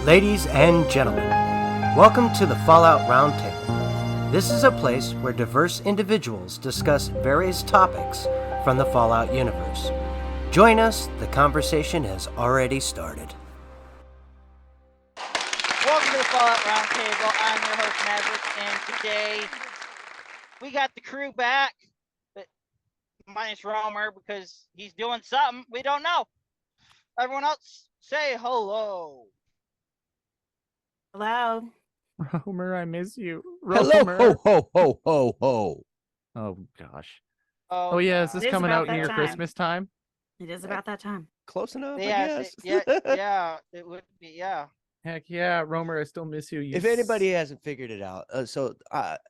Ladies and gentlemen, welcome to the Fallout Roundtable. This is a place where diverse individuals discuss various topics from the Fallout universe. Join us, the conversation has already started. Welcome to the Fallout Roundtable. I'm your host, Maverick, and today we got the crew back, but minus Romer because he's doing something we don't know. Everyone else, say hello. Hello. Romer, I miss you. Hello, Romer. ho, ho, ho, ho, ho. Oh, gosh. Oh, Oh, yeah, is God. this It is coming about out that near time. Christmas time? It is about that time. Close enough, I Yes, guess. yeah, it would be, yeah. Heck yeah, Romer, I still miss you. If anybody hasn't figured it out,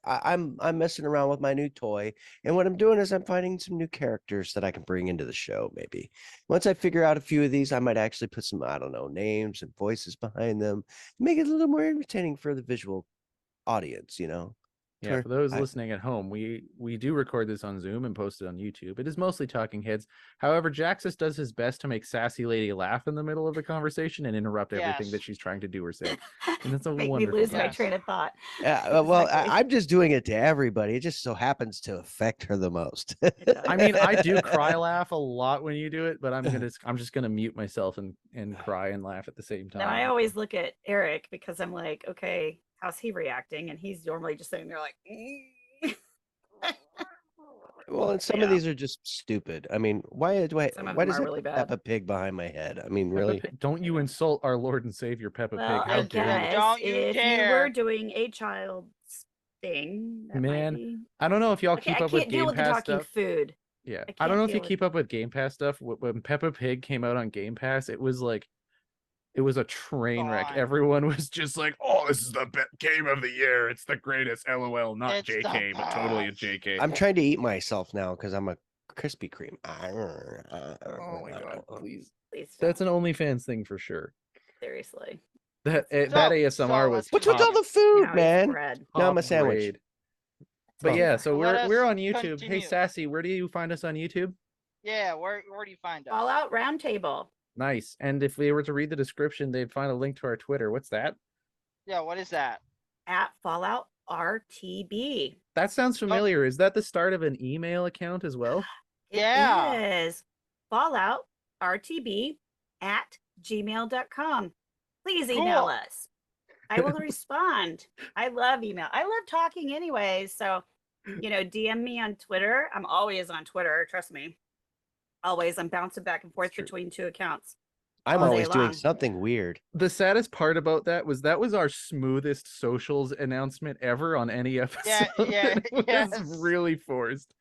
I'm messing around with my new toy, and what I'm doing is I'm finding some new characters that I can bring into the show. Maybe once I figure out a few of these, I might actually put some names and voices behind them, make it a little more entertaining for the visual audience. Yeah, for those listening at home, we do record this on Zoom and post it on YouTube. It is mostly talking heads. However, Jaxus does his best to make Sassy Lady laugh in the middle of the conversation and interrupt everything that she's trying to do or say. And that's a Make me wonderful lose my Yes. train of thought. Yeah, well, Exactly. I'm just doing it to everybody. It just so happens to affect her the most. I mean, I do cry laugh a lot when you do it, but I'm just gonna mute myself and cry and laugh at the same time. And I always look at Eric because I'm like, okay, how's he reacting? And he's normally just sitting there like, Well, and some of these are just stupid. I mean, why Some of why them does are it really have bad. Peppa Pig behind my head? I mean, Peppa really? Pig- don't you insult our Lord and Savior Peppa well, Pig? How I dare you? guess Don't you if you dare. were doing a child's thing, that Man, might be. I don't know if y'all Okay, keep I up with can't deal Game with the Pass talking stuff. food. Yeah, I I don't can't know if you deal with- keep up with Game Pass stuff. When Peppa Pig came out on Game Pass, it was a train wreck. Gone. Everyone was just like, "Oh, this is the game of the year. It's the greatest." LOL, not It's the JK, but totally a best. JK. I'm trying to eat myself now because I'm a Krispy Kreme. Oh my god, please. Please That's don't. an OnlyFans thing for sure. Seriously. That So ASMR was let's What's with top- all the food, Now he's man? bread. Now I'm a top sandwich. grade. But Oh. yeah, so Let we're us on YouTube. Hey, continue. Sassy, where do you find us on YouTube? Yeah, where do you find us? Fallout Roundtable. Nice. And if they were to read the description, they'd find a link to our Twitter. What's that? Yeah, what is that? At Fallout RTB. That sounds familiar. Is that the start of an email account as well? Yeah. It is Fallout RTB at gmail.com. Please email Cool. us. I will respond. I love email. I love talking anyways. So, DM me on Twitter. I'm always on Twitter. Trust me. Always. I'm bouncing back and forth It's true. between two accounts. I'm all day always doing long. something weird. The saddest part about that was our smoothest socials announcement ever on any episode. yeah, It was yes. really forced.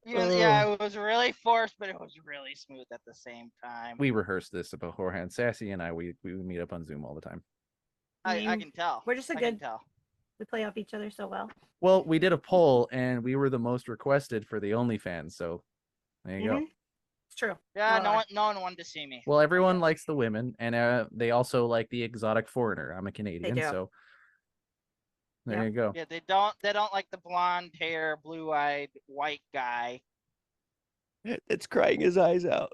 Yeah, it was really forced, but it was really smooth at the same time. We rehearsed this beforehand. Sassy and I, we meet up on Zoom all the time. I mean, can tell. we're just a I can good. tell. We play off each other so well. Well, we did a poll and we were the most requested for the OnlyFans. So there you go. Mhm. It's true. Yeah, Well, no one wanted to see me. Well, everyone likes the women, and they also like the exotic foreigner. I'm a Canadian, do. so there Yep. you go. Yeah, they don't like the blonde hair, blue-eyed white guy. It's crying his eyes out.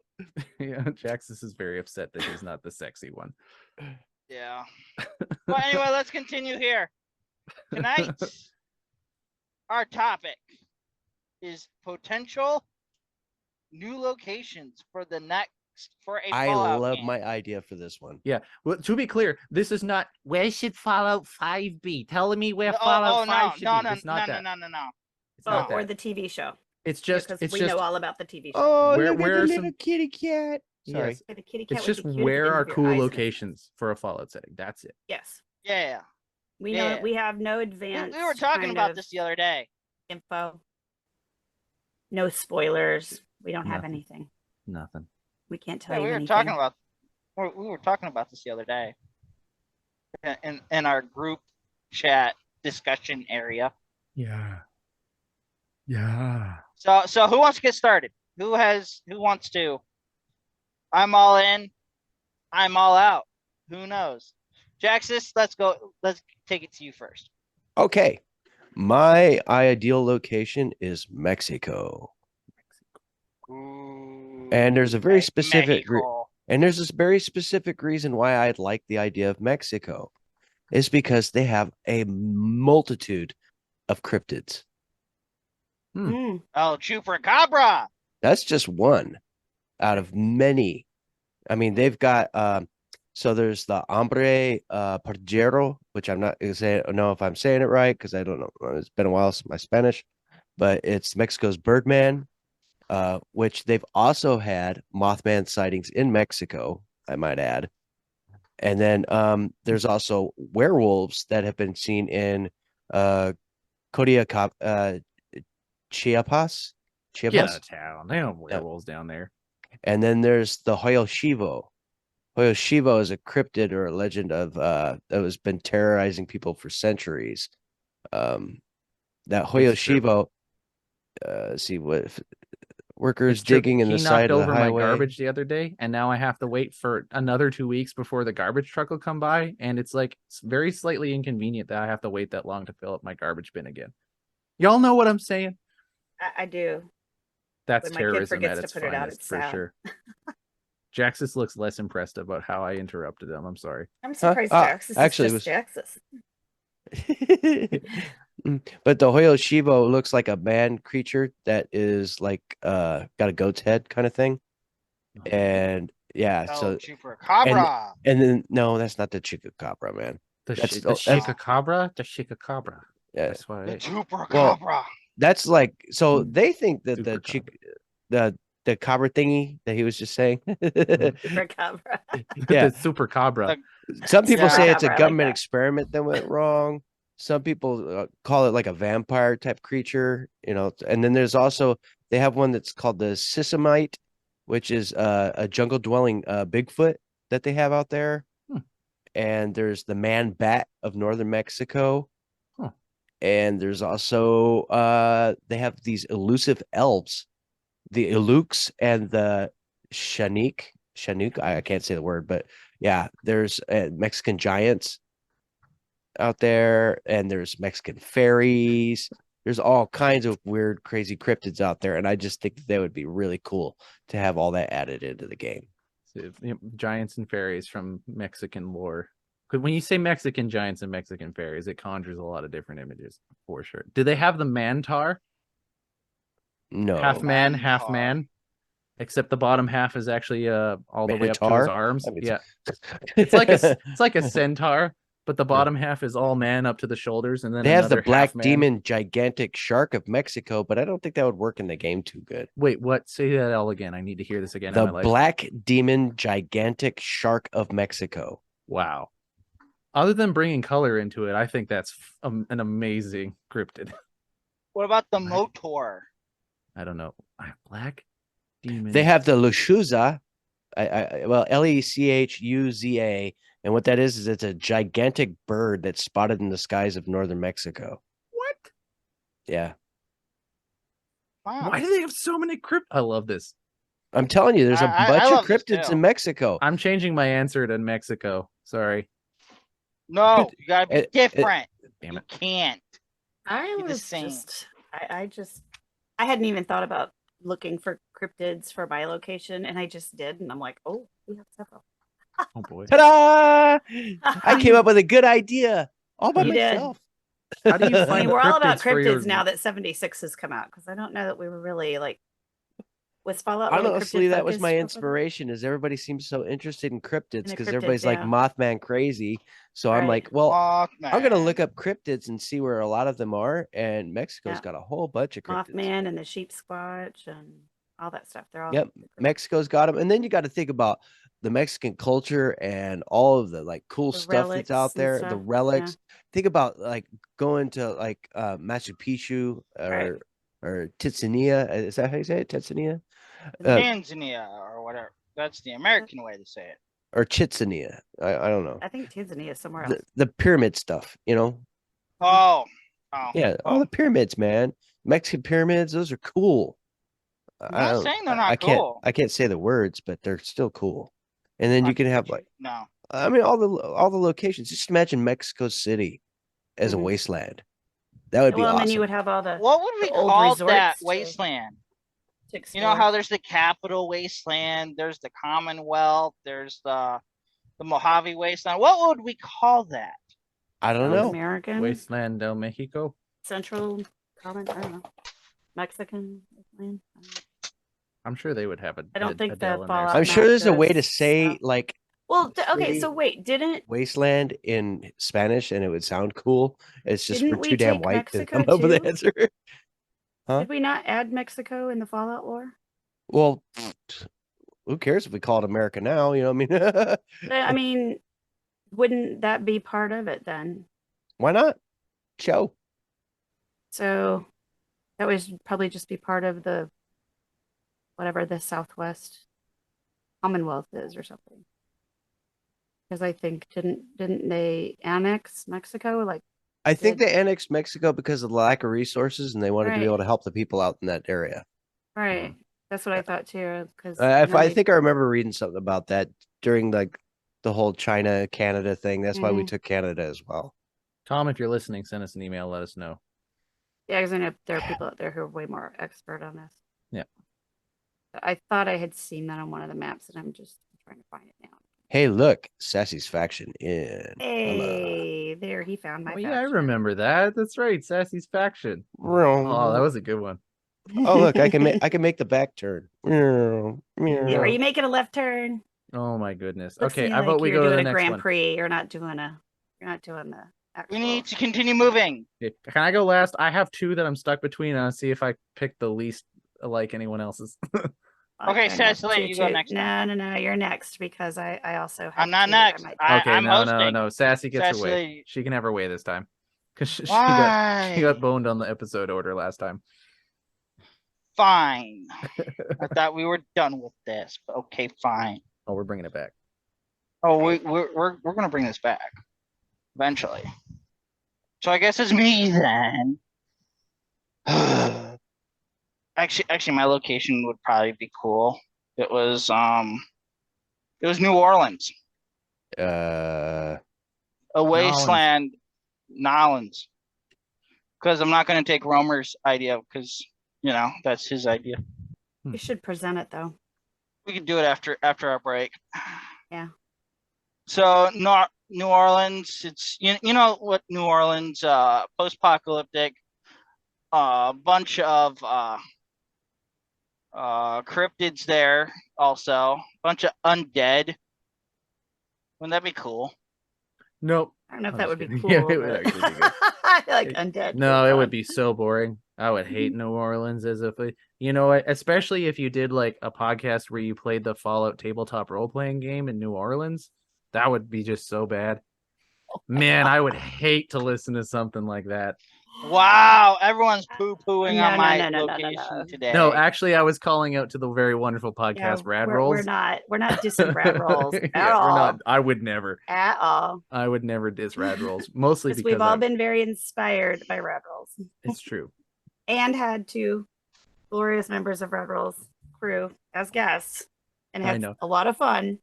Yeah, Jaxus is very upset that he's not the sexy one. Yeah. Well, anyway, let's continue here. Tonight, our topic is potential new locations for the next for a I Fallout love game. my idea for this one. Yeah. Well, to be clear, this is not where should Fallout 5 be? Telling me where No, Fallout 5 no, should no, be. It's not that. no. It's not or that. the TV show. It's just Because it's we just know all about the TV show. Oh, Where- look at where the are little some- kitty cat. Sorry. yes. The kitty cat It's would just be cute at the where end are of your cool eyes and locations for a Fallout setting. That's it. Yes. Yeah. We know Yeah. we have no We advanced were talking kind about of this the other day. info. No spoilers. We don't have Nothing. anything. Nothing. We can't tell Yeah, you we were anything. talking about we were talking about this the other day in our group chat discussion area. Yeah. Yeah. So who wants to get started? Who wants to? I'm all in. I'm all out. Who knows? Jaxus, let's go. Let's take it to you first. Okay. My ideal location is Mexico. And there's a very specific Mexico. And there's this very specific reason why I like the idea of Mexico. Is because they have a multitude of cryptids. Mm. Oh, chupacabra. That's just one out of many. I mean, they've got so there's the hombre parjero, which I'm not saying know if I'm saying it right because I don't know. It's been a while since my Spanish, but it's Mexico's Birdman, which they've also had Mothman sightings in Mexico, I might add. And then there's also werewolves that have been seen in Chiapas. Get out of town. They have werewolves down there. And then there's the Hoyo Shivo. Hoyo Shivo is a cryptid or a legend of that has been terrorizing people for centuries. That Hoyo Shivo, see what workers digging in the side of the highway. He knocked over my garbage the other day, and now I have to wait for another 2 weeks before the garbage truck will come by. And it's very slightly inconvenient that I have to wait that long to fill up my garbage bin again. Y'all know what I'm saying? I do. That's when my kid terrorism forgets at its to put it out, finest, it's for sad. sure. Jaxus looks less impressed about how I interrupted him. I'm sorry. I'm surprised Jaxus actually, is just Jaxus. But the Hoyo Shivo looks like a man creature that is like got a goat's head kind of thing. And yeah, so chupacabra. And then no, that's not the chupacabra, man. The chupacabra? The chupacabra. Yeah. That's why the chupacabra. That's like so they think that the cabra thingy that he was just saying. Chupacabra. Yeah. The super cabra. Some people say it's a Chupacabra, government like experiment that went wrong. Some people call it like a vampire type creature, and then there's also they have one that's called the Sisamite, which is a jungle dwelling Bigfoot that they have out there. And there's the man bat of northern Mexico. And there's also they have these elusive elves, the Illuks and the Chinook. I can't say the word, but yeah, there's Mexican giants out there, and there's Mexican fairies. There's all kinds of weird, crazy cryptids out there, and I just think that would be really cool to have all that added into the game. So, giants and fairies from Mexican lore. Because when you say Mexican giants and Mexican fairies, it conjures a lot of different images for sure. Do they have the mantar? No, half man, half man. Except the bottom half is actually all the way up to his arms. Yeah, it's like a centaur, but the bottom half is all man up to the shoulders, and then they have the black man. demon gigantic shark of Mexico, but I don't think that would work in the game too good. Wait, what? Say that all again. I need to hear this again. The black demon gigantic shark of Mexico. Wow. Other than bringing color into it, I think that's an amazing cryptid. What about the Motor? I don't know. Black demon. They have the Lechuza, Lechuza, and what that is it's a gigantic bird that's spotted in the skies of northern Mexico. What? Yeah. Wow. Why do they have so many cryptids? I love this. I'm telling you, there's a bunch of cryptids in Mexico. I'm changing my answer to Mexico. Sorry. No, you gotta be different. Damn it. You can't. I hadn't even thought about looking for cryptids for my location, and I just did, and I'm like, oh, we have several. Oh boy. Ta-da! I came up with a good idea all by myself. How do you find we're all about cryptids now that 76 has come out, because I don't know that we were really with Fallout. Honestly, that was my inspiration. Is everybody seems so interested in cryptids because everybody's like Mothman crazy. So I'm like, well, Mothman. I'm gonna look up cryptids and see where a lot of them are. And Mexico's got a whole bunch of cryptids. Mothman and the sheep squatch and all that stuff. They're all Mexico's got them. And then you got to think about the Mexican culture and all of the cool stuff that's out there. The relics. Yeah. Think about going to Machu Picchu or Tanzania. Is that how you say it? Tanzania? Tanzania or whatever. That's the American way to say it. Or Chitsania. I don't know. I think Tanzania is somewhere else. The pyramid stuff, Oh. Yeah, all the pyramids, man. Mexican pyramids, those are cool. I'm not saying they're not cool. I can't say the words, but they're still cool. And then you can have no. I mean all the locations. Just imagine Mexico City as a wasteland. That would be awesome. And then you would have all the what would we call that wasteland? to You know explore. how there's the Capital Wasteland, there's the Commonwealth, there's the Mojave Wasteland. What would we call that? I don't South know. American, Wasteland del Mexico. Central, Common, I don't know. Mexican wasteland. I don't know. I'm sure they would have I don't think Adele the in there. Fallout I'm map sure there's a way to goes say south. like Well, the okay, city so wait, didn't wasteland in Spanish and it would sound cool. It's just we're Didn't we too damn take white to Mexico come up with an too? answer. Huh? Did we not add Mexico in the Fallout lore? Well, who cares if we call it America now? You know what I mean? I mean, wouldn't that be part of it then? Why not? Show. So that would probably just be part of the whatever the Southwest Commonwealth is or something. Because I think didn't they annex Mexico? Like, I think did- they annexed Mexico because of the lack of resources and they wanted to be Right. able to help the people out in that area. right? That's what I thought too. Because I think I remember reading something about that during like the whole China Canada thing. That's why we Mhm. took Canada as well. Tom, if you're listening, send us an email. Let us know. yeah, because I know there are people out there who are way more expert on this. Yeah. I thought I had seen that on one of the maps, and I'm just trying to find it now. Hey, look, Sassy's faction in. Hey, there he found my. Oh, yeah, I faction. remember that. That's right. Sassy's faction. Oh, Oh, that was a good one. look, I can make the back turn. Yeah, are you making a left turn? Oh my goodness. Looks to Okay, me how like about we you're go to doing the a next Grand one? Prix. You're not doing the actual. We need to continue moving. Okay, can I go last? I have two that I'm stuck between, and I'll see if I pick the least like anyone else's. Okay, Cecily, you go next No, you're next because I also have. I'm not two that I next. might- Okay, I'm hosting. no. Sassy gets her way. Cecily. She can have her way this time. Because she Why? got boned on the episode order last time. Fine. I thought we were done with this, but okay, fine. Oh, we're bringing it back. Oh, we're gonna bring this back eventually. So I guess it's me then. Actually, my location would probably be cool. It was New Orleans, Uh, a wasteland, Nolans. Because I'm not gonna take Romer's idea because that's his idea. You should present it though. We can do it after our break. Yeah. So New Orleans, it's you know what New Orleans, post-apocalyptic, bunch of cryptids there, also bunch of undead. Wouldn't that be cool? Nope. I don't know if I'm that just would be kidding. cool. Yeah, it would but- actually be good. I feel like undead. No, is it fun. would be so boring. I would hate New Orleans as if you know what, especially if you did like a podcast where you played the Fallout tabletop role-playing game in New Orleans. That would be just so bad. Man, I would hate to listen to something like that. Wow, everyone's poo-pooing No, on my no. location today. No, actually, I was calling out to the very wonderful podcast Yeah, Rad we're Rolls. not dissing Rad Rolls at Yeah, all. we're not. I would never. At all. I would never diss Rad Rolls, mostly Because because we've all been very inspired by Rad Rolls it's true. and had two glorious members of Rad Rolls crew as guests and I had know. a lot of fun.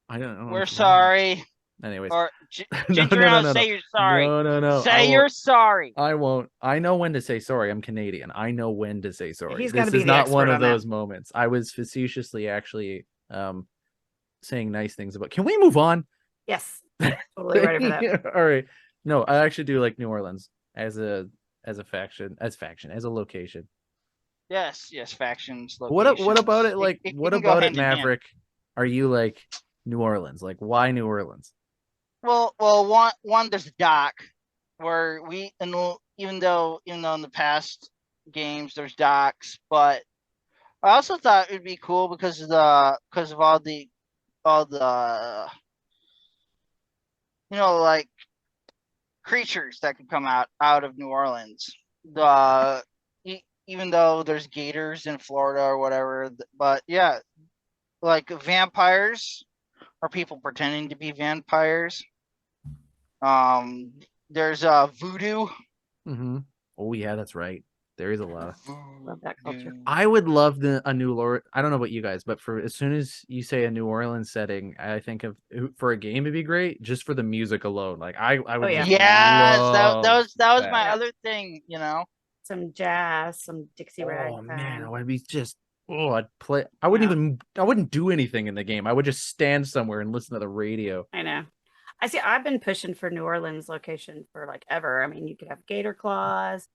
I don't know. We're sorry. Anyways, Or No, Ginger no, no, Ale, no, say no. you're sorry. No. Say you're sorry. I won't. I know when to say sorry. I'm Canadian. I know when to say sorry. He's gotta This be is the not one expert of on that. those moments. I was facetiously actually saying nice things about. Can we move on? Yes. Totally ready for that. All right. No, I actually do like New Orleans as a faction, as a location. Yes, factions. What about it? Like, what can go about it, hand in hand. Maverick? Are you like New Orleans? Like, why New Orleans? Well, one there's a dock where even though in the past games there's docks, but I also thought it would be cool because of all the like creatures that could come out of New Orleans. Even though there's gators in Florida or whatever, but yeah, like vampires or people pretending to be vampires. There's voodoo. Mm-hmm. Oh yeah, that's right. There is a lot. Love that culture. I would love a new lore. I don't know about you guys, but for as soon as you say a New Orleans setting, I think of for a game it'd be great just for the music alone. Like I would. yeah. just Yes, that love was my that. other thing. some jazz, some Dixie Oh ragtime. man, I would be just I'd play. I wouldn't do anything in the game. I would just stand somewhere and listen to the radio. I know. I see. I've been pushing for New Orleans location for like ever. I mean, you could have gator claws.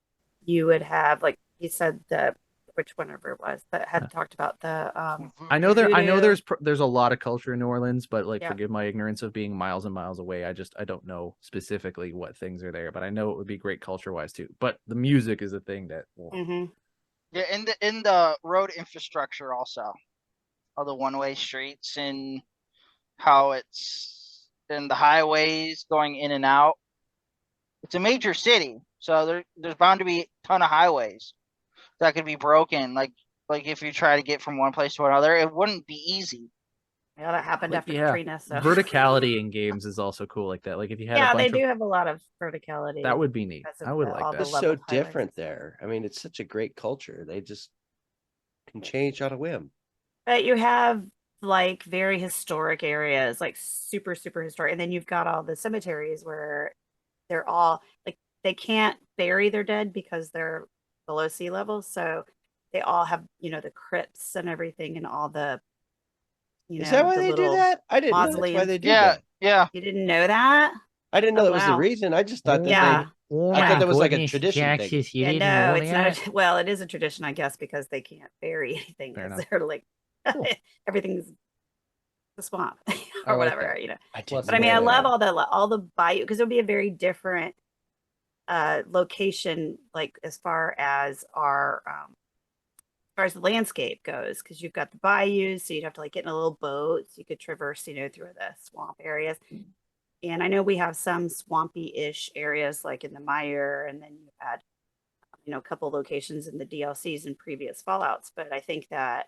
You would have, like you said, which whenever it was that had talked about the I know voodoo. there's a lot of culture in New Orleans, but like Yeah. forgive my ignorance of being miles and miles away. I don't know specifically what things are there, but I know it would be great culture wise too. But the music is a thing that Mhm. Yeah, in the road infrastructure also, all the one-way streets and how it's in the highways going in and out. It's a major city, so there's bound to be a ton of highways that could be broken. Like if you try to get from one place to another, it wouldn't be easy. Yeah, that happened But after yeah, Katrina. So verticality in games is also cool like that. Like if you had a yeah, they bunch do of have a lot of verticality. that would be neat. because of I would the- like all that. the It's so leveled highways and different stuff. there. I mean, it's such a great culture. They just can change on a whim. But you have like very historic areas, like super, super historic. And then you've got all the cemeteries where they're all like they can't bury their dead because they're below sea level. So they all have, the crypts and everything and all the, Is that why the they do little that? I didn't know that's why mausoleums. they did Yeah, that. yeah. You didn't know that? I didn't know Oh, that was the wow. reason. I just thought that Yeah. Oh I thought my that was like a goodness, tradition thing. Jaxus, you Yeah, didn't no, know it's that? not. Well, it is a tradition, I guess, because they can't bury anything Fair because enough. they're like Cool. everything's the swamp I or like whatever, that. But didn't I mean, I know love that. all the bayou because it'll be a very different location, like as far as the landscape goes, because you've got the bayous, so you'd have to like get in a little boat so you could traverse, through the swamp areas. And I know we have some swampy-ish areas like in the Mire, and then you had a couple locations in the DLCs and previous Fallouts. But I think that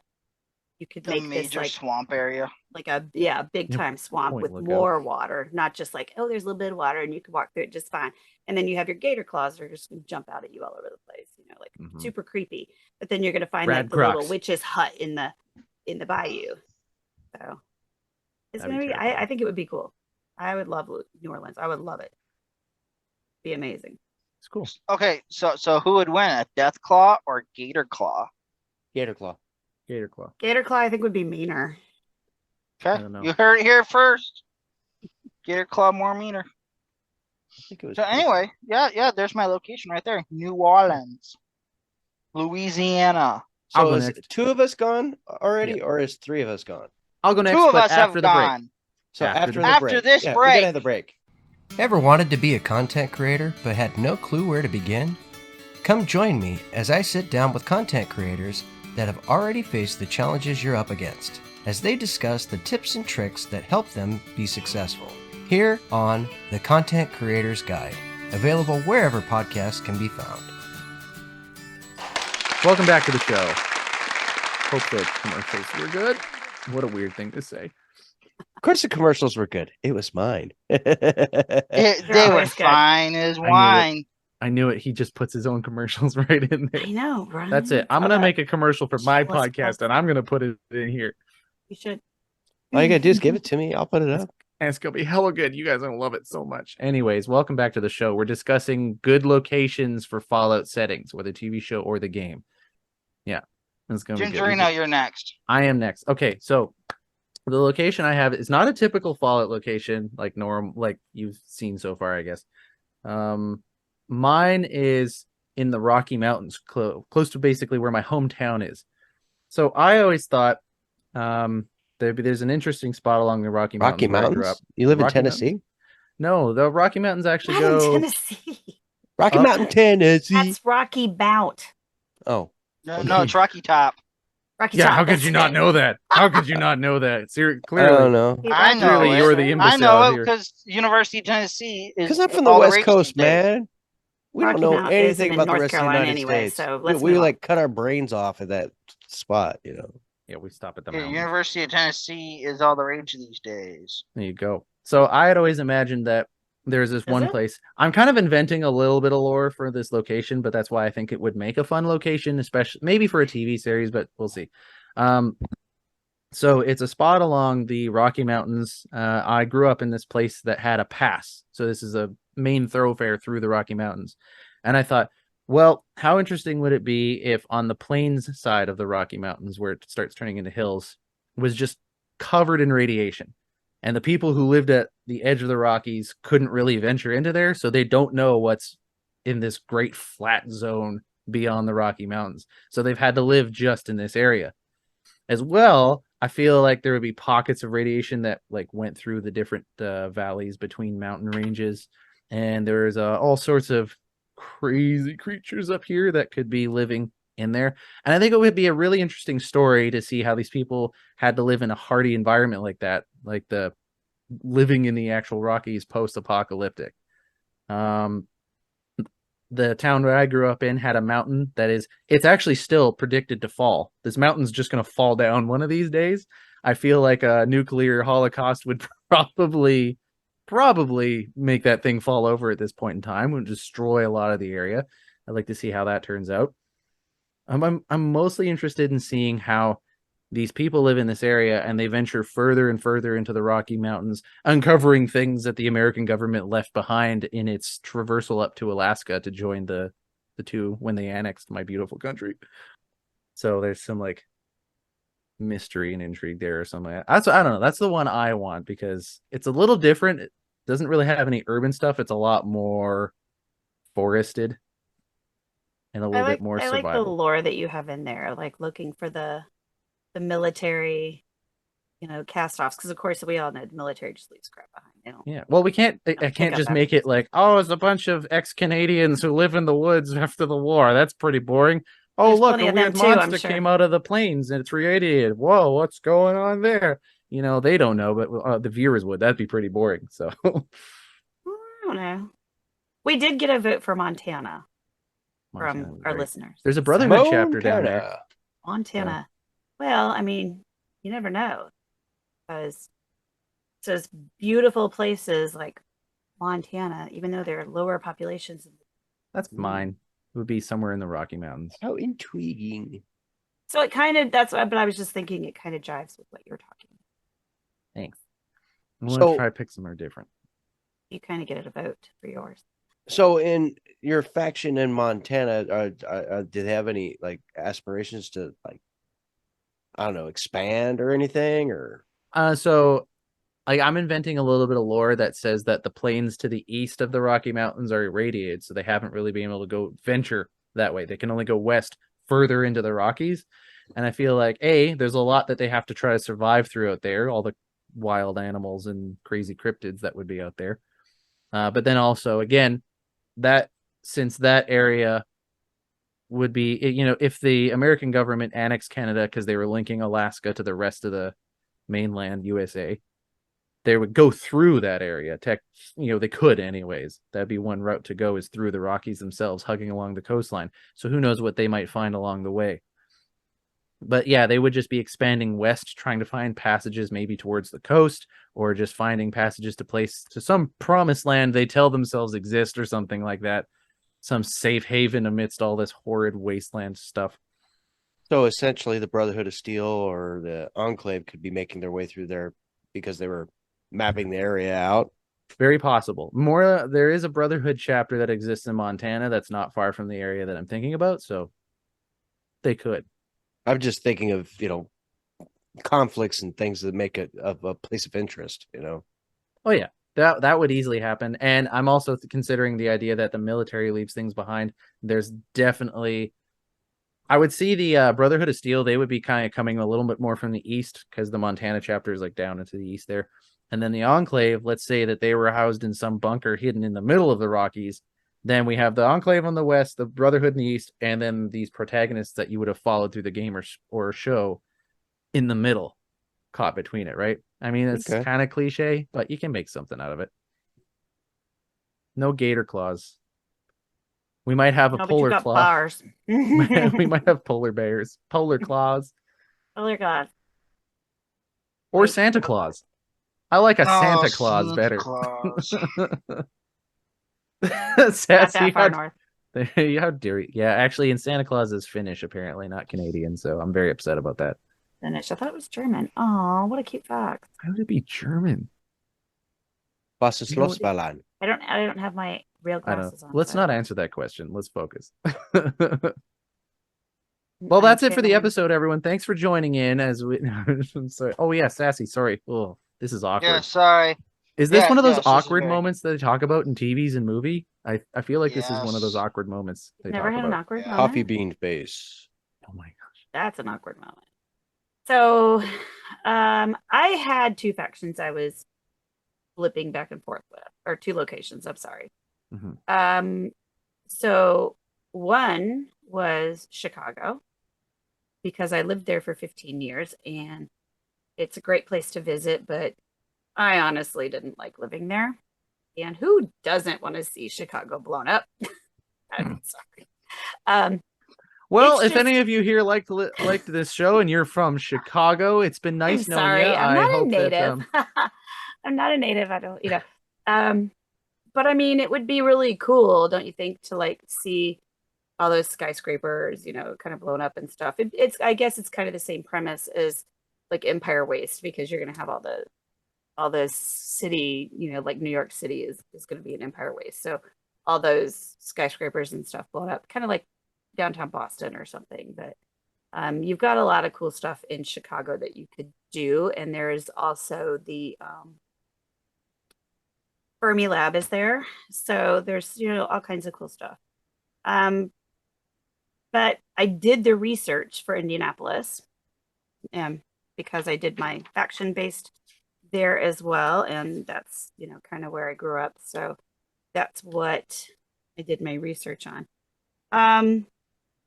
you could The make this major like swamp area. a big time swamp Point with lookout. more water, not just like, oh, there's a little bit of water and you can walk through it just fine. And then you have your gator claws that are just gonna jump out at you all over the place, like Mhm. super creepy. But then you're gonna find Brad like the little Crocs. witch's hut in the bayou. So it's That'd gonna be be. terrifying. I think it would be cool. I would love New Orleans. I would love it. Be amazing. It's cool. Okay, so who would win, a death claw or gator claw? Gator Claw. Gator Claw. Gator claw, I think, would be meaner. Okay, don't know. you heard it here first. Gator claw more meaner. I think it was So pretty anyway, yeah, there's my location right there, New Orleans, Louisiana. I'll So go is next. 2 of us gone already, or is 3 of us gone? I'll go next, Two of but us have after the break. gone. So After after the- the After break. this Yeah, we break. gotta have the break. Ever wanted to be a content creator but had no clue where to begin? Come join me as I sit down with content creators that have already faced the challenges you're up against, as they discuss the tips and tricks that help them be successful. Here on The Content Creator's Guide, available wherever podcasts can be found. Welcome back to the show. Hope the commercials were good. What a weird thing to say. Of course the commercials were good. It was mine. They were always good. fine as knew it. wine. I knew it. He just puts his own commercials right in there. I know, right? That's it. I'm All gonna that- make a commercial for my shameless podcast, plug. and I'm gonna put it in here. You should. All you gotta do is give it to me. I'll put it up. And it's gonna be hella good. You guys are gonna love it so much. Anyways, welcome back to the show. We're discussing good locations for Fallout settings, whether TV show or the game. Yeah, it's gonna be good. Gingerino, you're next. I am next. Okay, so the location I have is not a typical Fallout location like you've seen so far, I guess. Mine is in the Rocky Mountains, close to basically where my hometown is. So I always thought there's an interesting spot along the Rocky Mountains. Rocky where I grew Mountains? up. You live in Rocky Tennessee? Mountains? No, the Rocky Mountains actually Not in go. Tennessee. Rocky Mountain, Tennessee. That's Rocky Mount. Oh, No, it's Rocky Top. Rocky Yeah, Top, how could that's you not it. know that? How could you not know that? I Clearly, don't know. See, I Rocky know Clearly, it. you're the imbecile I know it here. because University of Tennessee is. Because I'm from the all West rage Coast, these days. man. We Rocky don't know Mount isn't anything in about the North rest Carolina of the United anyway, States. so let's we move on. like cut our brains off at that spot, Yeah, we stop at the Yeah, mountains. University of Tennessee is all the rage these days. There you go. So I had always imagined that there's this one it? place. I'm kind of inventing a little bit of lore for this location, but that's why I think it would make a fun location, especially maybe for a TV series, but we'll see. So it's a spot along the Rocky Mountains. I grew up in this place that had a pass. So this is a main thoroughfare through the Rocky Mountains. And I thought, Well, how interesting would it be if on the plains side of the Rocky Mountains, where it starts turning into hills, was just covered in radiation? And the people who lived at the edge of the Rockies couldn't really venture into there, so they don't know what's in this great flat zone beyond the Rocky Mountains. So they've had to live just in this area. As well, I feel like there would be pockets of radiation that like went through the different valleys between mountain ranges, and there's all sorts of crazy creatures up here that could be living in there. And I think it would be a really interesting story to see how these people had to live in a hardy environment like that, like the living in the actual Rockies post-apocalyptic. The town where I grew up in had a mountain that it's actually still predicted to fall. This mountain's just going to fall down one of these days. I feel like a nuclear holocaust would probably make that thing fall over at this point in time, would destroy a lot of the area. I'd like to see how that turns out. I'm mostly interested in seeing how these people live in this area and they venture further and further into the Rocky Mountains, uncovering things that the American government left behind in its traversal up to Alaska to join the two when they annexed my beautiful country. So there's some like mystery and intrigue there or something like that. I don't know. That's the one I want because it's a little different. It doesn't really have any urban stuff. It's a lot more forested and a little bit more I survival. like the lore that you have in there, like looking for the military, cast-offs, because of course we all know the military just leaves crap behind. Yeah, well, I can't just make it like, oh, it's a bunch of ex-Canadians who live in the woods after the war. That's pretty boring. Oh, There's look, plenty a of them weird too, I'm monster sure. came out of the plains and it's radiated. Whoa, what's going on there? They don't know, but the viewers would. That'd be pretty boring. So I don't know. We did get a vote for Montana from our listeners. There's a Brotherhood chapter Montana. down there. Montana. Well, I mean, you never know, because those beautiful places like Montana, even though they're lower populations. That's mine. It would be somewhere in the Rocky Mountains. How intriguing. So it kind of, but I was just thinking it kind of jives with what you're talking about. Thanks. I want to try pick somewhere different. You kind of get a vote for yours. So in your faction in Montana, did they have any like aspirations to like, I don't know, expand or anything, or? So I'm inventing a little bit of lore that says that the plains to the east of the Rocky Mountains are irradiated, so they haven't really been able to go venture that way. They can only go west further into the Rockies. And I feel like, there's a lot that they have to try to survive through out there, all the wild animals and crazy cryptids that would be out there. But then also, again, that since that area would be, if the American government annexed Canada because they were linking Alaska to the rest of the mainland USA, they would go through that area. They could anyways. That'd be one route to go, is through the Rockies themselves, hugging along the coastline. So who knows what they might find along the way. But yeah, they would just be expanding west, trying to find passages maybe towards the coast, or just finding passages to some promised land they tell themselves exist or something like that. Some safe haven amidst all this horrid wasteland stuff. So essentially the Brotherhood of Steel or the Enclave could be making their way through there because they were mapping the area out. Very possible. There is a Brotherhood chapter that exists in Montana that's not far from the area that I'm thinking about, so they could. I'm just thinking of, conflicts and things that make it a place of interest, Oh yeah, that would easily happen. And I'm also considering the idea that the military leaves things behind. There's definitely, I would see the Brotherhood of Steel, they would be kind of coming a little bit more from the east because the Montana chapter is like down into the east there. And then the Enclave, let's say that they were housed in some bunker hidden in the middle of the Rockies. Then we have the Enclave on the west, the Brotherhood in the east, and then these protagonists that you would have followed through the game or show in the middle, caught between it, right? I mean, it's kind of cliche, but you can make something out of it. No gator claws. We might have a polar claw. Bars. We might have polar bears, polar claws. Polar claws. Or Santa Claus. I like a Santa Claus Santa better. Claus. Sassy, far north. How dare you? Yeah, actually, in Santa Claus is Finnish, apparently, not Canadian, so I'm very upset about that. Finnish. I thought it was German. Oh, what a cute fox. Why would it be German? Was ist los, Balan? I don't have my real I grass don't. is on Let's not sidewalks. answer that question. Let's focus. Well, that's it for the episode, everyone. Thanks for joining in. As we, I'm sorry. Oh yeah, Sassy. Sorry. Oh, this is awkward. Yeah, sorry. Is this Yes, one of those yes, this is awkward very- moments that they talk about in TVs and movie? I feel like this is one of those Yes. awkward moments they Never talk had an about. awkward Yeah. moment. Coffee bean face. Oh my gosh. That's an awkward moment. So, I had two factions I was flipping back and forth with, or two locations. I'm sorry. Mhm. So one was Chicago because I lived there for 15 years and it's a great place to visit, but I honestly didn't like living there. And who doesn't want to see Chicago blown up? I'm sorry. Well, It's if just- any of you here liked this show and you're from Chicago, it's been I'm nice knowing sorry. you. I'm I not a hope native. I'm not a native. I don't, but I mean, it would be really cool, don't you think, to like see all those skyscrapers, kind of blown up and stuff. I guess it's kind of the same premise as like Empire Waste, because you're going to have all this city, like New York City is going to be an Empire Waste. So all those skyscrapers and stuff blown up, kind of like downtown Boston or something. But you've got a lot of cool stuff in Chicago that you could do. And there's also the Fermi Lab is there. So there's, all kinds of cool stuff. But I did the research for Indianapolis because I did my faction based there as well. And that's, kind of where I grew up. So that's what I did my research on.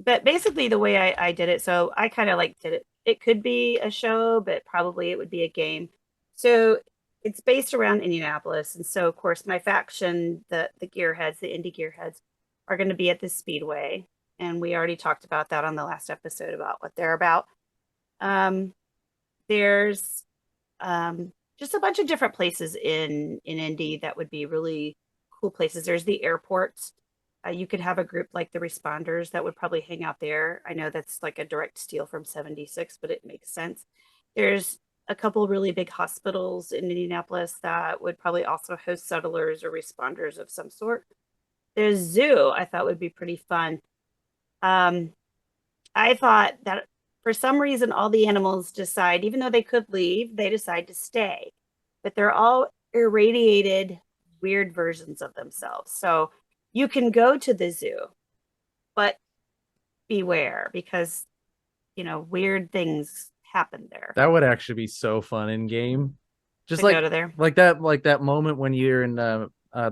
But basically the way I did it, so I kind of like did it. It could be a show, but probably it would be a game. So it's based around Indianapolis. And so, of course, my faction, the gearheads, the indie gearheads, are going to be at the Speedway. And we already talked about that on the last episode about what they're about. There's just a bunch of different places in Indy that would be really cool places. There's the airports. You could have a group like the Responders that would probably hang out there. I know that's like a direct steal from 76, but it makes sense. There's a couple really big hospitals in Indianapolis that would probably also host settlers or responders of some sort. There's zoo, I thought would be pretty fun. I thought that for some reason, all the animals decide, even though they could leave, they decide to stay. But they're all irradiated, weird versions of themselves. So you can go to the zoo, but beware because, weird things happen there. That would actually be so fun in game. Just To go to there. like that moment when you're in the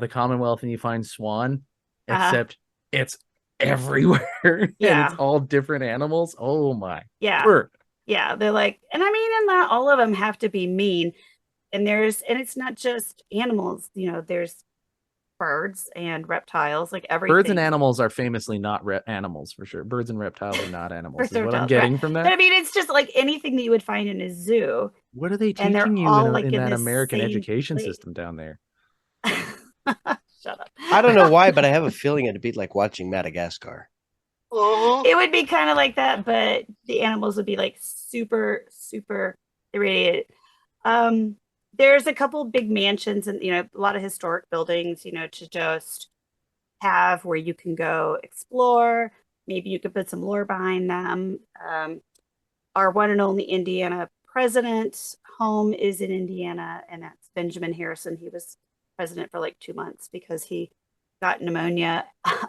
Commonwealth and you find Swan, except it's everywhere and it's all different animals. Oh my. Yeah. Sure. Yeah. They're like, and I mean, and not all of them have to be mean. And it's not just animals, there's birds and reptiles, like everything. Birds and animals are famously not animals for sure. Birds and reptiles are not animals. Is what I'm getting from that. But I mean, it's just like anything that you would find in a zoo. What are they And they're teaching you all, in, like, in in that the American same education place. system down there? Shut up. I don't know why, but I have a feeling it'd be like watching Madagascar. It would be kind of like that, but the animals would be like super, super irradiated. There's a couple big mansions and, a lot of historic buildings, to just have where you can go explore. Maybe you could put some lore behind them. Our one and only Indiana president's home is in Indiana, and that's Benjamin Harrison. He was president for like 2 months because he got pneumonia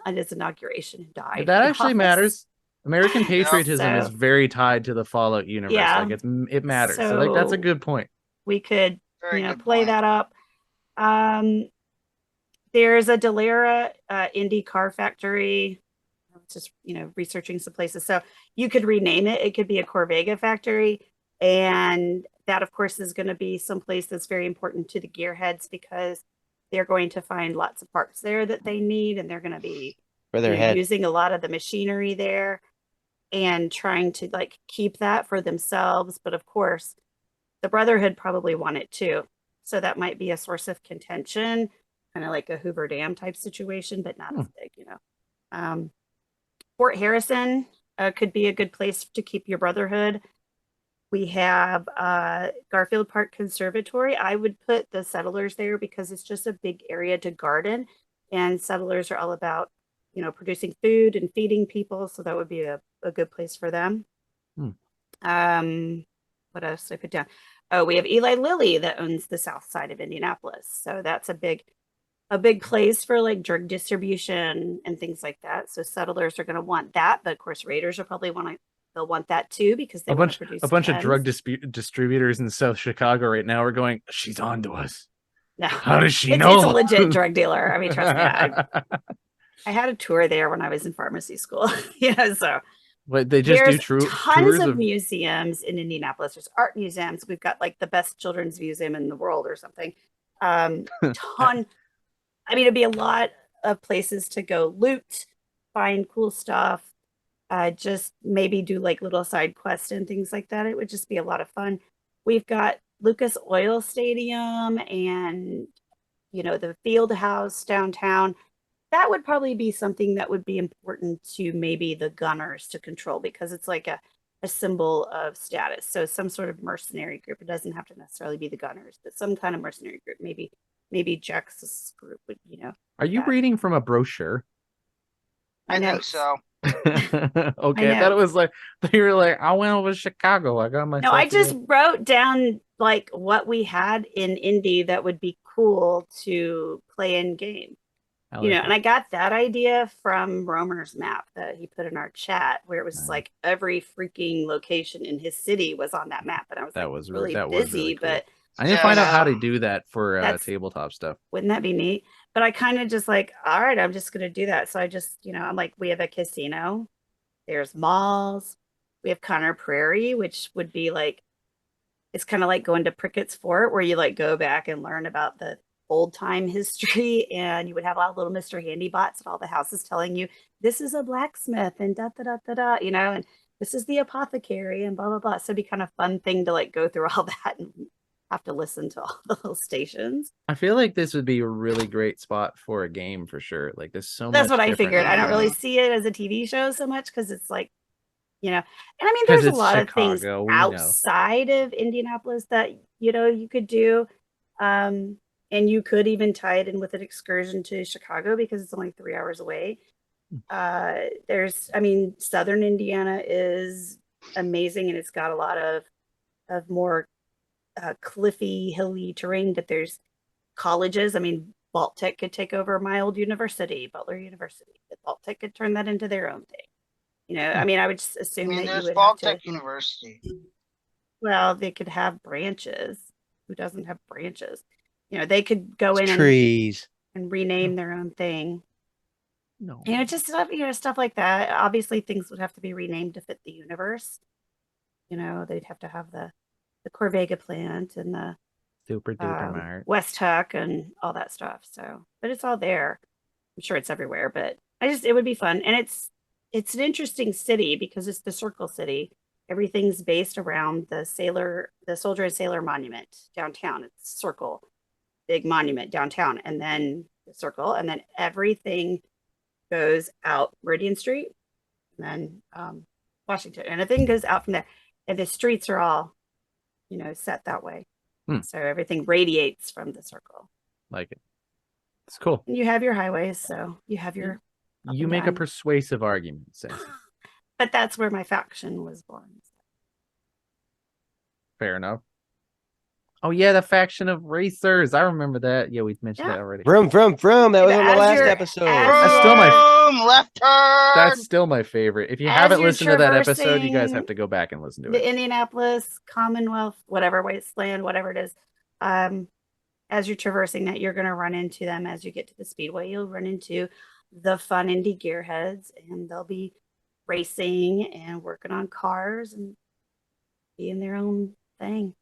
on his inauguration and died. That actually matters. American patriotism is So- very tied to the Fallout universe. Yeah. Like it matters. So like that's a So- good point. We could, Very good play point. that up. There's a Delara Indy car factory. I was just, researching some places. So you could rename it. It could be a Corvega factory. And that, of course, is going to be someplace that's very important to the gearheads because they're going to find lots of parts there that they need. And they're going to be For their head. using a lot of the machinery there and trying to like keep that for themselves. But of course, the Brotherhood probably want it too. So that might be a source of contention, kind of like a Hoover Dam type situation, but not as big, Fort Harrison could be a good place to keep your Brotherhood. We have Garfield Park Conservatory. I would put the settlers there because it's just a big area to garden. and settlers are all about, producing food and feeding people. So that would be a good place for them. What else did I put down? Oh, we have Eli Lilly that owns the south side of Indianapolis. So that's a big place for like drug distribution and things like that. So settlers are going to want that, but of course raiders will probably they'll want that too because they want to produce a bunch of pens. drug distributors in South Chicago right now are going, she's on to us. No, how does she know? It's a legit drug dealer. I mean, trust me. I had a tour there when I was in pharmacy school. So but they just there's do tons tours of museums in Indianapolis. There's art museums. We've got like the best children's museum in the world or something. It'd be a lot of places to go loot, find cool stuff, just maybe do like little side quests and things like that. It would just be a lot of fun. We've got Lucas Oil Stadium and, the field house downtown. That would probably be something that would be important to maybe the gunners to control because it's like a symbol of status. So some sort of mercenary group. It doesn't have to necessarily be the gunners, but some kind of mercenary group. Maybe Jax's group would, Are you reading from a brochure? I think so. Okay, I thought it was like you were like, I went over to Chicago. I got myself. No, I just wrote down like what we had in Indy that would be cool to play in game. And I got that idea from Romer's map that he put in our chat, where it was like every freaking location in his city was on that map, and I was really busy, cool. But I need to find out how to do that for tabletop stuff. Wouldn't that be neat? But I kind of just like, all right, I'm just going to do that. So I just, I'm like, we have a casino. There's malls. We have Conner Prairie, which would be like, it's kind of like going to Prickett's Fort, where you like go back and learn about the old time history, and you would have a lot of little Mr. Handy bots at all the houses telling you this is a blacksmith and da da da da da, and this is the apothecary and blah blah blah. So it'd be kind of fun thing to like go through all that and have to listen to all the little stations. I feel like this would be a really great spot for a game for sure. Like there's so much. That's what I figured. I don't really see it as a TV show so much because it's like, and I mean, there's a lot of things outside of Indianapolis that you could do. And you could even tie it in with an excursion to Chicago because it's only 3 hours away. Southern Indiana is amazing, and it's got a lot of more cliffy, hilly terrain. But there's colleges. I mean, Vault-Tec could take over my old university, Butler University. Vault-Tec could turn that into their own thing. I would just assume that you would Vault-Tec University. Well, they could have branches. Who doesn't have branches? They could go in trees and rename their own thing. No. Just stuff like that. Obviously, things would have to be renamed to fit the universe. They'd have to have the Corvega plant and the Super Duper Mart, West Huck and all that stuff. So, but it's all there. I'm sure it's everywhere, but it would be fun. And it's an interesting city because it's the Circle City. Everything's based around the Soldier and Sailor Monument downtown. It's Circle. Big monument downtown, and then the Circle, and then everything goes out Meridian Street, and then Washington, and everything goes out from there, and the streets are all, set that way. So everything radiates from the Circle. Like it. It's cool. And you have your highways, so you have your. You make a persuasive argument, Sansa. But that's where my faction was born. Fair enough. Oh yeah, the faction of racers. I remember that. Yeah, we mentioned that already. Vroom. That was on the last episode. That's still my favorite. If you haven't listened to that episode, you guys have to go back and listen to it. The Indianapolis Commonwealth, whatever wasteland, whatever it is. As you're traversing that, you're going to run into them. As you get to the speedway, you'll run into the fun indie gearheads, and they'll be racing and working on cars and being their own thing.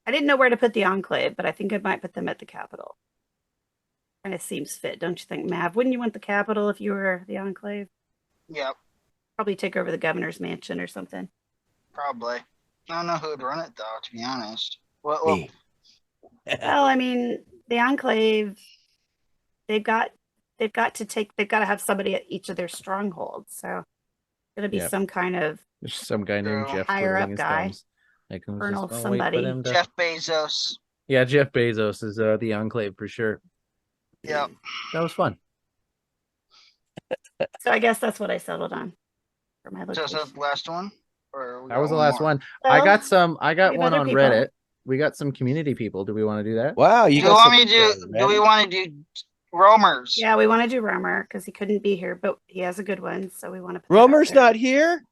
I didn't know where to put the Enclave, but I think I might put them at the Capitol. Kind of seems fit, don't you think, Mav? Wouldn't you want the Capitol if you were the Enclave? Yep. Probably take over the governor's mansion or something. Probably. I don't know who would run it, though, to be honest. Me. Well, I mean, the Enclave, they've got to have somebody at each of their strongholds. So it's going to be some kind of there's some guy named Jeff higher up guy. Colonel somebody. Jeff Bezos. Yeah, Jeff Bezos is the Enclave for sure. Yep. That was fun. So I guess that's what I settled on for my So location. is that the last one? Or we That got was the one last more? one. Well, I got we have one other on people. Reddit. We got some community people. Do we want to do that? Wow, you Do you got want some me to do we Reddit? want to do roamers? Yeah, we want to do Romer because he couldn't be here, but he has a good one, so we want to. Romer's not here.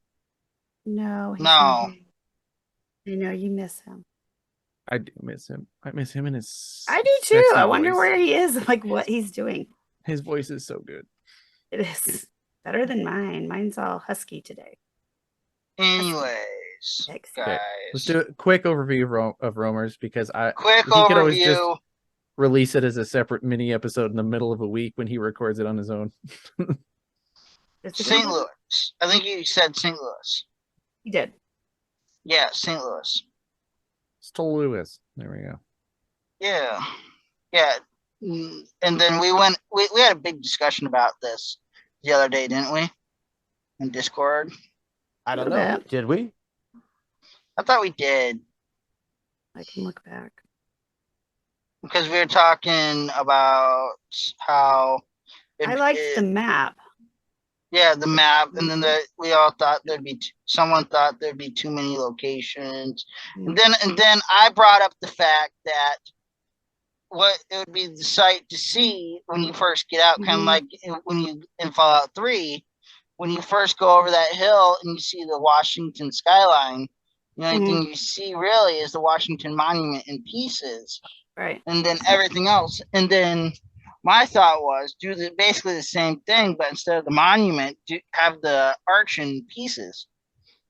No, he's No. not here. I know you miss him. I do miss him. I miss him and his. I do too. sexy I wonder voice. where he is, like what he's doing. His voice is so good. It is better than mine. Mine's all husky today. Anyways, Thanks. guys. Okay, let's do a quick overview of Roamers because Quick he could always just overview. release it as a separate mini episode in the middle of a week when he records it on his own. St. Louis. I think you said St. Louis. He did. Yeah, St. Louis. Still Lewis. There we go. Yeah. Yeah. And then we had a big discussion about this the other day, didn't we? In Discord. I don't A little know. bit. Did we? I thought we did. I can look back. Because we were talking about how I liked the map. Yeah, the map, and then we all thought someone thought there'd be too many locations, and then I brought up the fact that what it would be the sight to see when you first get out, kind of like when you in Fallout 3, when you first go over that hill and you see the Washington skyline. The only thing you see really is the Washington Monument in pieces, right? And then everything else, and then. My thought was do basically the same thing, but instead of the monument, have the arch in pieces,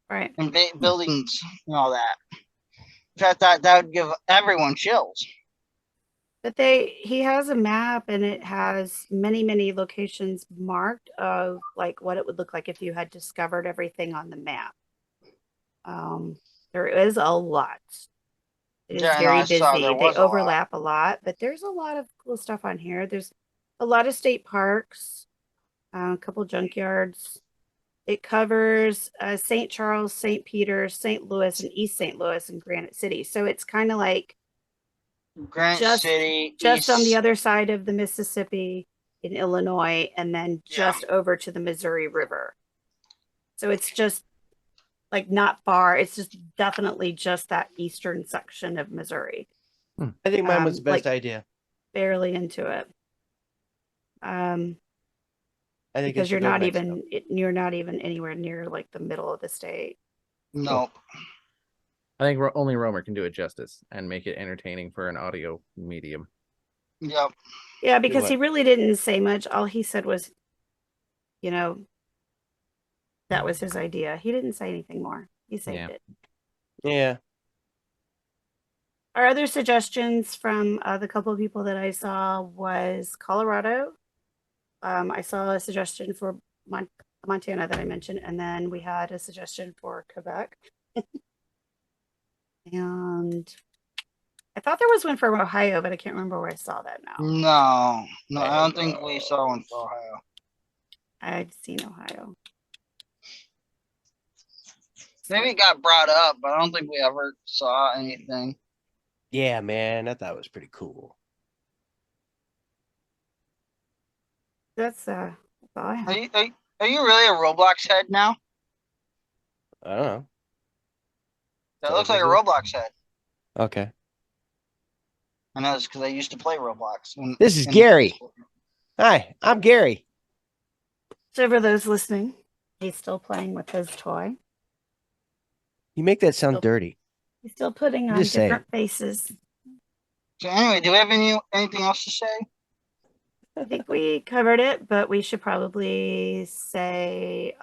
right? And buildings and all that. So I thought that would give everyone chills. But he has a map and it has many locations marked of like what it would look like if you had discovered everything on the map. There is a lot. It is very busy. They overlap a lot, but there's a lot of cool stuff on here. There's a lot of state parks, a couple junkyards. It covers St. Charles, St. Peter, St. Louis, and East St. Louis and Granite City. So it's kind of like Granite City, just on the other side of the Mississippi in Illinois, and then just over to the Missouri River. So it's just like not far. It's just definitely just that eastern section of Missouri. I think mine was the best idea. Barely into it. I think because you're not even anywhere near like the middle of the state. Nope. I think only Romer can do it justice and make it entertaining for an audio medium. Yep. Yeah, because he really didn't say much. All he said was, that was his idea. He didn't say anything more. He saved it. Yeah. Our other suggestions from the couple of people that I saw was Colorado. I saw a suggestion for Montana that I mentioned, and then we had a suggestion for Quebec. And I thought there was one for Ohio, but I can't remember where I saw that now. No, I don't think we saw one for Ohio. I've seen Ohio. Maybe it got brought up, but I don't think we ever saw anything. Yeah, man, I thought it was pretty cool. That's all I have. Are you really a Roblox head now? I don't know. That looks like a Roblox head. Okay. I know it's because I used to play Roblox. This is Gary. Hi, I'm Gary. So for those listening, he's still playing with his toy. You make that sound dirty. He's still putting on different faces. So anyway, do we have anything else to say? I think we covered it, but we should probably say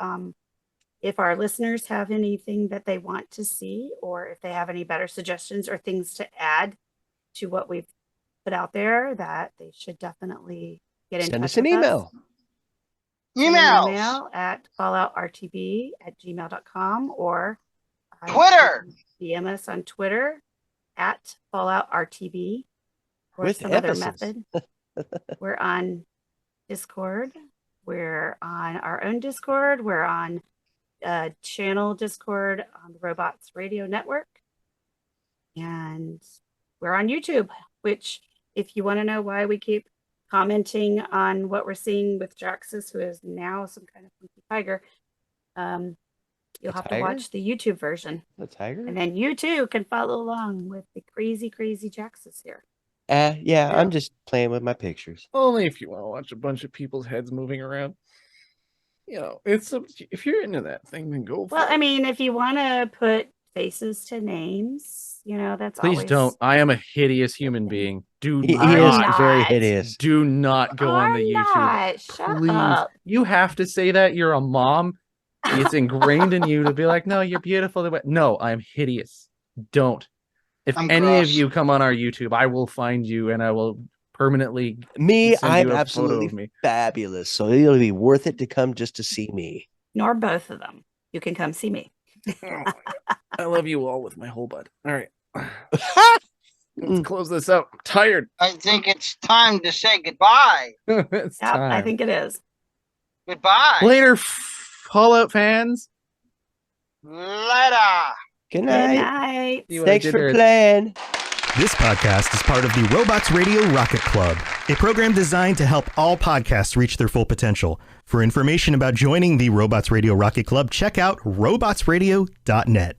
if our listeners have anything that they want to see, or if they have any better suggestions or things to add to what we've put out there, that they should definitely get in touch with us. Send us an email. Email at falloutrtb@gmail.com or Twitter. DM us on Twitter at falloutrtb or With some emphasis. other method. We're on Discord. We're on our own Discord. We're on channel Discord on the Robots Radio Network. And we're on YouTube, which if you want to know why we keep commenting on what we're seeing with Jaxus, who is now some kind of funky tiger, you'll have to tiger? watch the YouTube version. The tiger? And then you too can follow along with the crazy, crazy Jaxus here. Yeah, I'm just playing with my pictures. Only if you want to watch a bunch of people's heads moving around. It's if you're into that thing, then go for Well, it. I mean, if you want to put faces to names, that's Please always... don't. I am a hideous human being. He Are is very not. hideous. Do not go on the YouTube. Not. Shut Please. up. You have to say that. You're a mom. It's ingrained in you to be like, no, you're beautiful. No, I'm hideous. Don't. If I'm any gross. of you come on our YouTube, I will find you and I will permanently Me, send I'm you a photo absolutely of me. fabulous. So it'll be worth it to come just to see me. Nor both of them. You can come see me. I love you all with my whole butt. All right. Let's close this out. I'm tired. I think it's time to say goodbye. It's Yep, time. I think it is. Goodbye. Later, Fallout fans. Later. Good Good night. night. See what I Thanks did for there? playing. This podcast is part of the Robots Radio Rocket Club, a program designed to help all podcasts reach their full potential. For information about joining the Robots Radio Rocket Club, check out robotsradio.net.